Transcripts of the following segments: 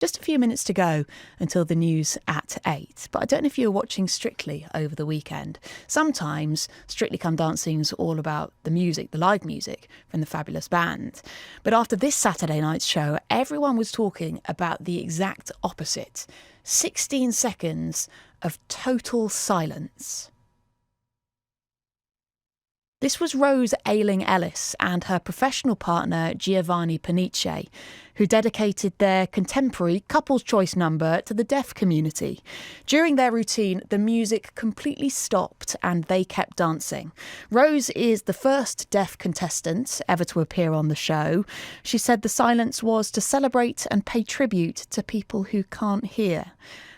Just a few minutes to go until the news at 8. But I don't know if you were watching Strictly over the weekend. Sometimes Strictly Come Dancing's all about the music, the live music from the fabulous band. But after this Saturday night's show, everyone was talking about the exact opposite. 16 seconds of total silence. This was Rose Ayling-Ellis and her professional partner Giovanni Panice, who dedicated their contemporary couple's choice number to the deaf community. During their routine, the music completely stopped and they kept dancing. Rose is the first deaf contestant ever to appear on the show. She said the silence was to celebrate and pay tribute to people who can't hear.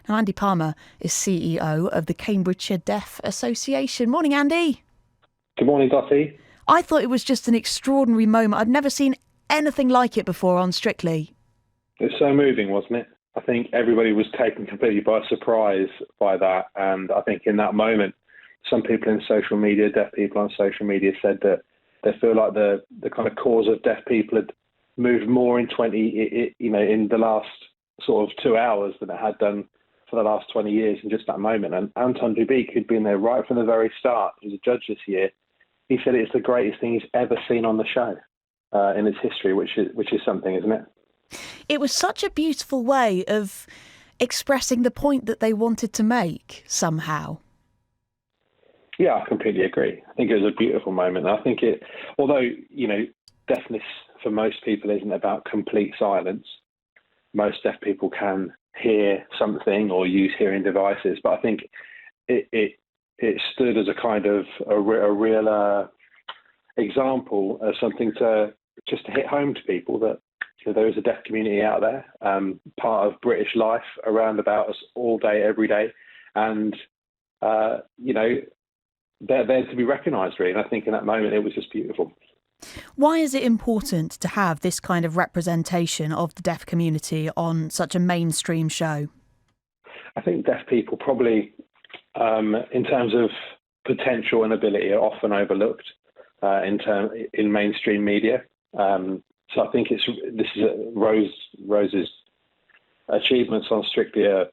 Now, Andy Palmer is CEO of the Cambridgeshire Deaf Association. Morning, Andy. Good morning, Dotty. I thought it was just an extraordinary moment. I'd never seen anything like it before on Strictly. It was so moving, wasn't it? I think everybody was taken completely by surprise by that. And I think in that moment, some people in social media, deaf people on social media, said that they feel like the kind of cause of deaf people had moved more in in the last sort of 2 hours than it had done for the last 20 years in just that moment. And Anton Dubik, who'd been there right from the very start, who's a judge this year, he said it's the greatest thing he's ever seen on the show in its history, which is something, isn't it? It was such a beautiful way of expressing the point that they wanted to make somehow. Yeah, I completely agree. I think it was a beautiful moment. I think although, deafness for most people isn't about complete silence. Most deaf people can hear something or use hearing devices, but I think it stood as a kind of a real example of something to hit home to people that there is a deaf community out there, part of British life around about us all day, every day, and they're there to be recognised, really. And I think in that moment it was just beautiful. Why is it important to have this kind of representation of the deaf community on such a mainstream show? I think deaf people probably, in terms of potential and ability, are often overlooked in mainstream media. So I think Rose's achievements on Strictly are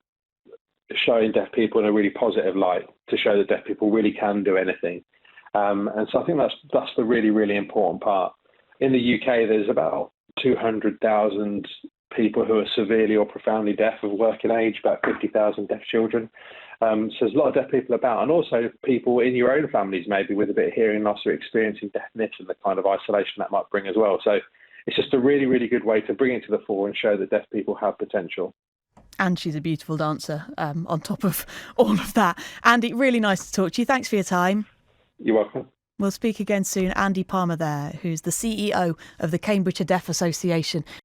showing deaf people in a really positive light, to show that deaf people really can do anything. And so I think that's the really, really important part. In the UK, there's about 200,000 people who are severely or profoundly deaf of working age, about 50,000 deaf children. So there's a lot of deaf people about, and also people in your own families maybe with a bit of hearing loss or experiencing deafness and the kind of isolation that might bring as well. So it's just a really, really good way to bring it to the fore and show that deaf people have potential. And she's a beautiful dancer on top of all of that. Andy, really nice to talk to you. Thanks for your time. You're welcome. We'll speak again soon. Andy Palmer there, who's the CEO of the Cambridgeshire Deaf Association.